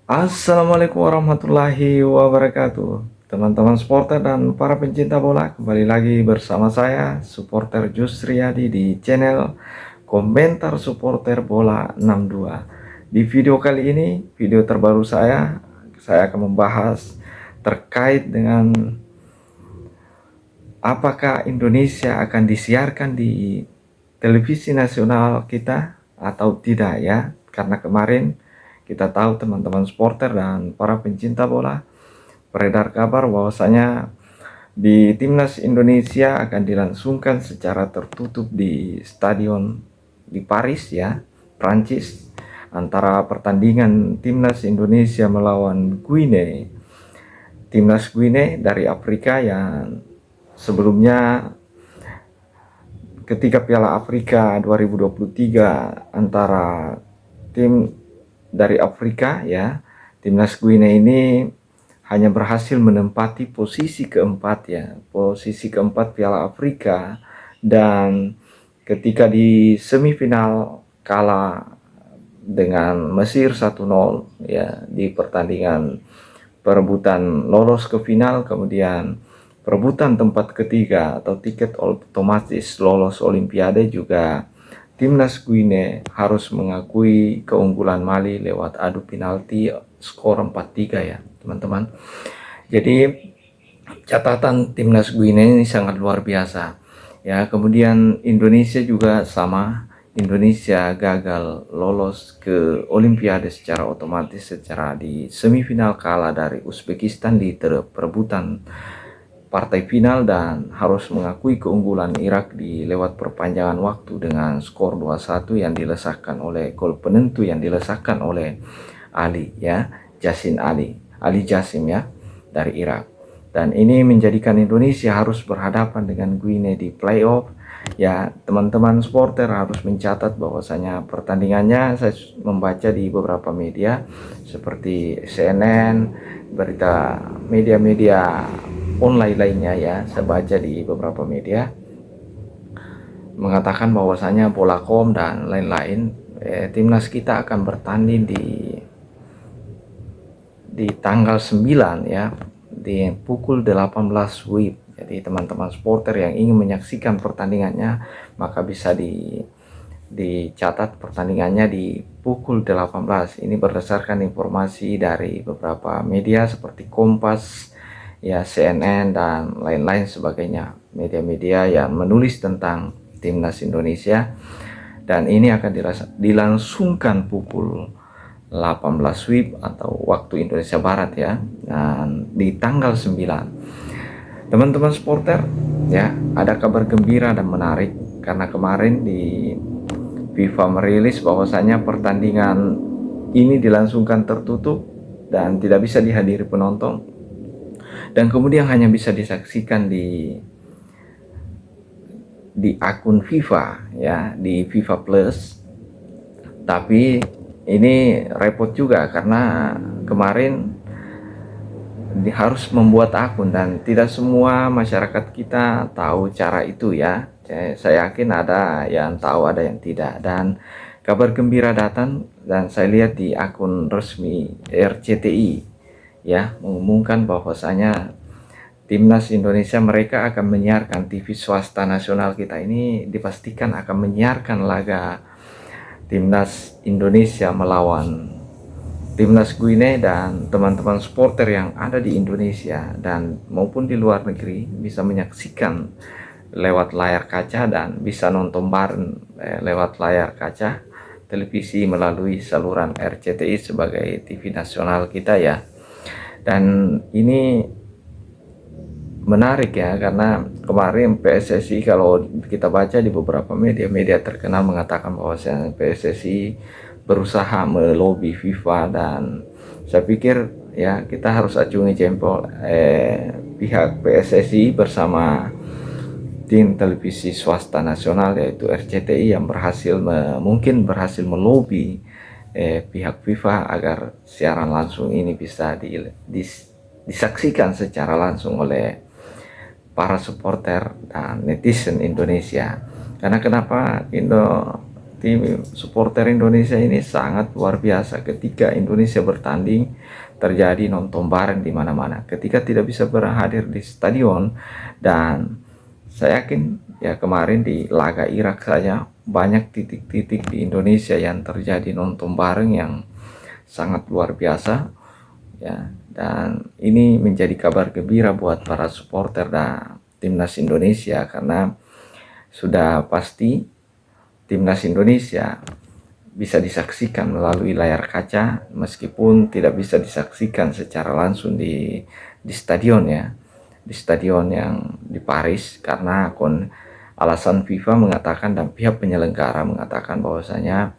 Assalamualaikum warahmatullahi wabarakatuh. Teman-teman supporter dan para pencinta bola, kembali lagi bersama saya, supporter Jusriyadi di channel Komentar Supporter Bola 62. Di video kali ini, video terbaru saya akan membahas terkait dengan apakah Indonesia akan disiarkan di televisi nasional kita atau tidak ya. Karena kemarin kita tahu teman-teman supporter dan para pencinta bola beredar kabar bahwasanya di timnas Indonesia akan dilangsungkan secara tertutup di stadion di Paris ya, Prancis, antara pertandingan timnas Indonesia melawan Guinea. Timnas Guinea dari Afrika yang sebelumnya ketika Piala Afrika 2023 antara tim dari Afrika ya, timnas Guinea ini hanya berhasil menempati posisi keempat ya, posisi keempat Piala Afrika, dan ketika di semifinal kalah dengan Mesir 1-0 ya di pertandingan perebutan lolos ke final, kemudian perebutan tempat ketiga atau tiket otomatis lolos Olimpiade, juga timnas Guinea harus mengakui keunggulan Mali lewat adu penalti skor 4-3 ya teman-teman. Jadi catatan timnas Guinea ini sangat luar biasa ya. Kemudian Indonesia juga sama, Indonesia gagal lolos ke Olimpiade secara otomatis secara di semifinal kalah dari Uzbekistan di perebutan partai final dan harus mengakui keunggulan Irak di lewat perpanjangan waktu dengan skor 2-1 yang dilesakkan oleh gol penentu yang dilesakkan oleh Ali ya, Ali Jasim ya, dari Irak. Dan ini menjadikan Indonesia harus berhadapan dengan Guinea di playoff ya. Teman-teman supporter harus mencatat bahwasanya pertandingannya, saya membaca di beberapa media seperti CNN, berita media-media online lainnya ya, saya baca di beberapa media mengatakan bahwasanya Polacom dan lain-lain, timnas kita akan bertanding di tanggal 9 ya, di pukul 18 WIB. Jadi teman-teman supporter yang ingin menyaksikan pertandingannya maka bisa dicatat pertandingannya di pukul 18. Ini berdasarkan informasi dari beberapa media seperti Kompas ya, CNN dan lain-lain sebagainya, media-media yang menulis tentang timnas Indonesia. Dan ini akan dilangsungkan pukul 18 WIB atau waktu Indonesia Barat ya, dan di tanggal 9. Teman-teman supporter ya, ada kabar gembira dan menarik karena kemarin di FIFA merilis bahwasanya pertandingan ini dilangsungkan tertutup dan tidak bisa dihadiri penonton, dan kemudian hanya bisa disaksikan di akun FIFA ya, di FIFA Plus. Tapi ini repot juga karena kemarin harus membuat akun dan tidak semua masyarakat kita tahu cara itu ya. Saya yakin ada yang tahu, ada yang tidak. Dan kabar gembira datang dan saya lihat di akun resmi RCTI ya, mengumumkan bahwasanya timnas Indonesia mereka akan menyiarkan, TV swasta nasional kita ini dipastikan akan menyiarkan laga timnas Indonesia melawan timnas Guinea, dan teman-teman supporter yang ada di Indonesia dan maupun di luar negeri bisa menyaksikan lewat layar kaca dan bisa nonton bareng lewat layar kaca televisi melalui saluran RCTI sebagai TV nasional kita ya. Dan ini menarik ya, karena kemarin PSSI, kalau kita baca di beberapa media-media terkenal, mengatakan bahwa PSSI berusaha melobi FIFA, dan saya pikir ya kita harus acungi jempol pihak PSSI bersama tim televisi swasta nasional yaitu RCTI yang mungkin berhasil melobi pihak FIFA agar siaran langsung ini bisa disaksikan secara langsung oleh para supporter dan netizen Indonesia. Karena kenapa tim supporter Indonesia ini sangat luar biasa. Ketika Indonesia bertanding, terjadi nonton bareng di mana-mana. Ketika tidak bisa berhadir di stadion, dan saya yakin ya kemarin di laga Irak saja banyak titik-titik di Indonesia yang terjadi nonton bareng yang sangat luar biasa ya. Dan ini menjadi kabar gembira buat para supporter dan timnas Indonesia, karena sudah pasti timnas Indonesia bisa disaksikan melalui layar kaca, meskipun tidak bisa disaksikan secara langsung di stadion ya, di stadion yang di Paris, karena alasan FIFA mengatakan dan pihak penyelenggara mengatakan bahwasanya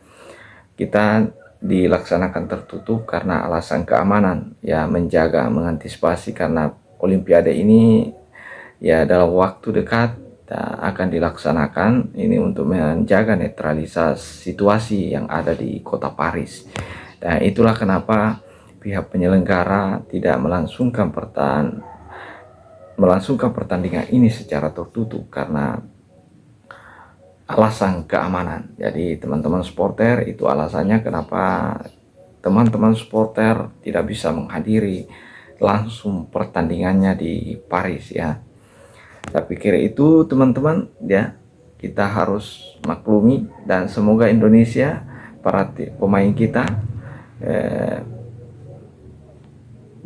kita dilaksanakan tertutup karena alasan keamanan ya, menjaga mengantisipasi karena Olimpiade ini ya dalam waktu dekat akan dilaksanakan ini untuk menjaga netralitas situasi yang ada di kota Paris. Dan itulah kenapa pihak penyelenggara tidak melangsungkan pertandingan ini secara tertutup karena alasan keamanan. Jadi teman-teman supporter, itu alasannya kenapa teman-teman supporter tidak bisa menghadiri langsung pertandingannya di Paris ya. Saya pikir itu teman-teman ya, kita harus maklumi, dan semoga Indonesia, para pemain kita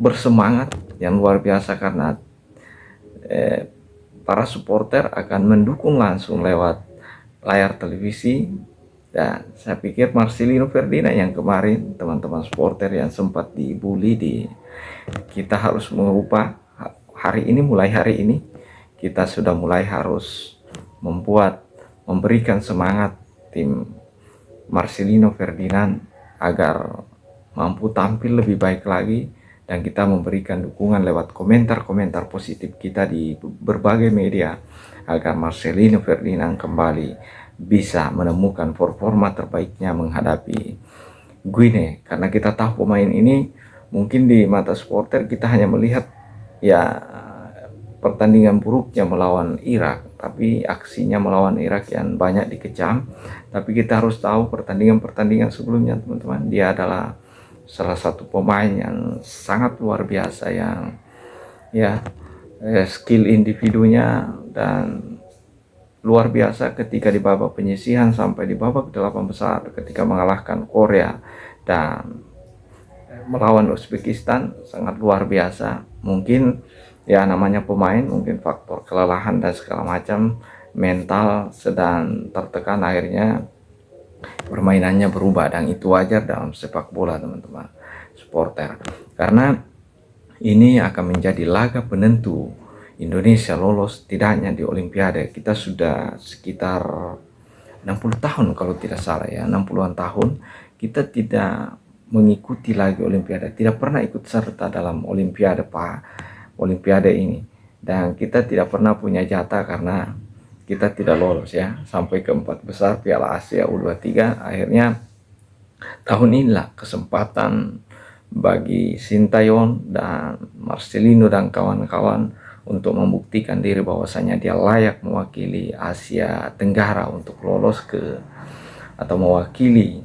bersemangat yang luar biasa, karena para supporter akan mendukung langsung lewat layar televisi. Dan saya pikir Marcelino Ferdinand yang kemarin teman-teman supporter yang sempat dibully kita harus mengubah mulai hari ini kita sudah mulai harus memberikan semangat tim Marcelino Ferdinand agar mampu tampil lebih baik lagi, dan kita memberikan dukungan lewat komentar-komentar positif kita di berbagai media agar Marcelino Ferdinand kembali bisa menemukan performa terbaiknya menghadapi Guinea. Karena kita tahu pemain ini mungkin di mata supporter kita hanya melihat ya pertandingan buruknya melawan Irak, tapi aksinya melawan Irak yang banyak dikecam. Tapi kita harus tahu pertandingan-pertandingan sebelumnya teman-teman, dia adalah salah satu pemain yang sangat luar biasa, yang ya skill individunya dan luar biasa ketika di babak penyisihan sampai di babak 8 besar ketika mengalahkan Korea dan melawan Uzbekistan, sangat luar biasa. Mungkin ya namanya pemain, mungkin faktor kelelahan dan segala macam, mental sedang tertekan, akhirnya permainannya berubah, dan itu wajar dalam sepak bola teman-teman supporter, karena ini akan menjadi laga penentu Indonesia lolos tidaknya di Olimpiade. Kita sudah sekitar 60 tahun kalau tidak salah ya, 60-an tahun kita tidak mengikuti lagi Olimpiade, tidak pernah ikut serta dalam Olimpiade ini, dan kita tidak pernah punya jatah karena kita tidak lolos ya sampai ke 4 besar Piala Asia U23. Akhirnya tahun inilah kesempatan bagi Sintayong dan Marcelino dan kawan-kawan untuk membuktikan diri bahwasanya dia layak mewakili Asia Tenggara untuk lolos atau mewakili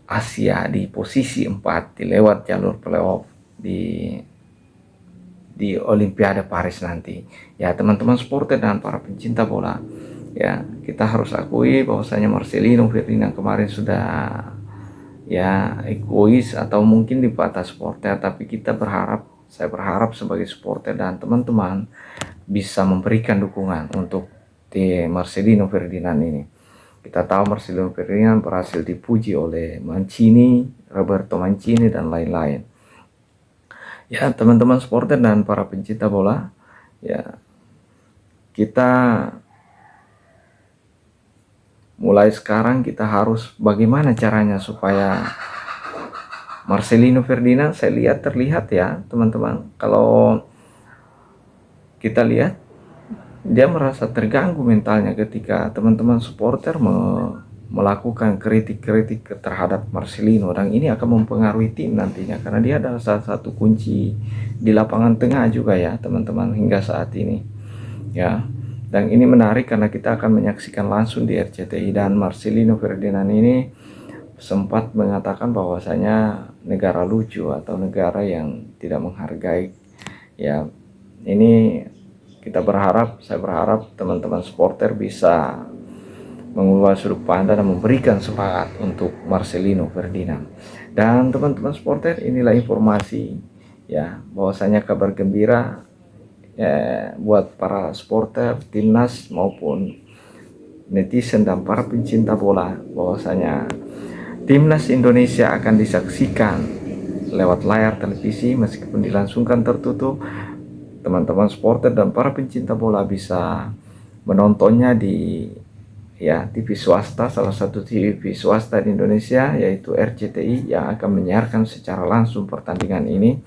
Asia di posisi 4 lewat jalur playoff di Olimpiade Paris nanti. Ya teman-teman supporter dan para pencinta bola, ya kita harus akui bahwasanya Marcelino Ferdinand kemarin sudah ya egois atau mungkin di batas supporter, tapi saya berharap sebagai supporter dan teman-teman bisa memberikan dukungan untuk Marcelino Ferdinand ini. Kita tahu Marcelino Ferdinand berhasil dipuji oleh Mancini, Roberto Mancini dan lain-lain. Ya teman-teman supporter dan para pencinta bola, ya kita mulai sekarang kita harus bagaimana caranya supaya Marcelino Ferdinand, saya terlihat ya teman-teman, kalau kita lihat dia merasa terganggu mentalnya ketika teman-teman supporter melakukan kritik-kritik terhadap Marcelino, dan ini akan mempengaruhi tim nantinya karena dia adalah salah satu kunci di lapangan tengah juga ya teman-teman hingga saat ini ya. Dan ini menarik karena kita akan menyaksikan langsung di RCTI, dan Marcelino Ferdinand ini sempat mengatakan bahwasanya negara lucu atau negara yang tidak menghargai. Ya, ini saya berharap teman-teman supporter bisa mengubah sudut pandang dan memberikan semangat untuk Marcelino Ferdinand. Dan teman-teman supporter, inilah informasi ya, bahwasanya kabar gembira buat para supporter timnas maupun netizen dan para pencinta bola, bahwasanya timnas Indonesia akan disaksikan lewat layar televisi meskipun dilangsungkan tertutup. Teman-teman supporter dan para pencinta bola bisa menontonnya di TV swasta, salah satu TV swasta di Indonesia yaitu RCTI, yang akan menyiarkan secara langsung pertandingan ini.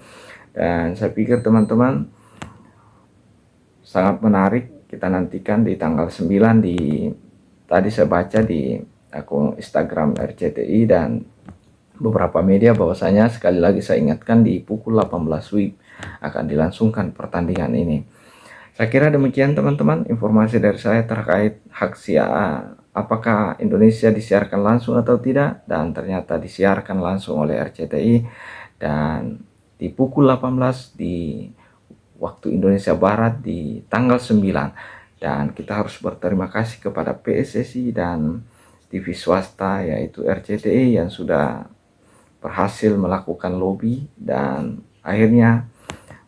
Dan saya pikir teman-teman sangat menarik, kita nantikan di tanggal 9 tadi saya baca di akun Instagram RCTI dan beberapa media, bahwasanya sekali lagi saya ingatkan di pukul 18 WIB akan dilangsungkan pertandingan ini. Saya kira demikian teman-teman informasi dari saya terkait hak siar, apakah Indonesia disiarkan langsung atau tidak, dan ternyata disiarkan langsung oleh RCTI dan di pukul 18 di waktu Indonesia Barat di tanggal 9. Dan kita harus berterima kasih kepada PSSI dan TV swasta yaitu RCTI yang sudah berhasil melakukan lobby dan akhirnya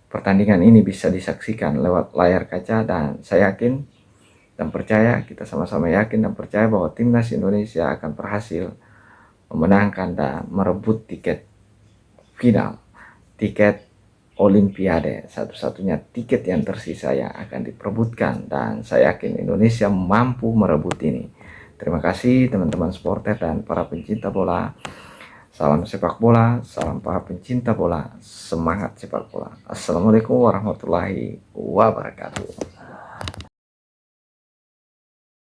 pertandingan ini bisa disaksikan lewat layar kaca. Dan saya yakin dan percaya, kita sama-sama yakin dan percaya bahwa timnas Indonesia akan berhasil memenangkan dan merebut tiket final, tiket Olimpiade, satu-satunya tiket yang tersisa yang akan diperebutkan, dan saya yakin Indonesia mampu merebut ini. Terima kasih teman-teman supporter dan para pencinta bola. Salam sepak bola, salam para pencinta bola, semangat sepak bola. Assalamualaikum warahmatullahi wabarakatuh.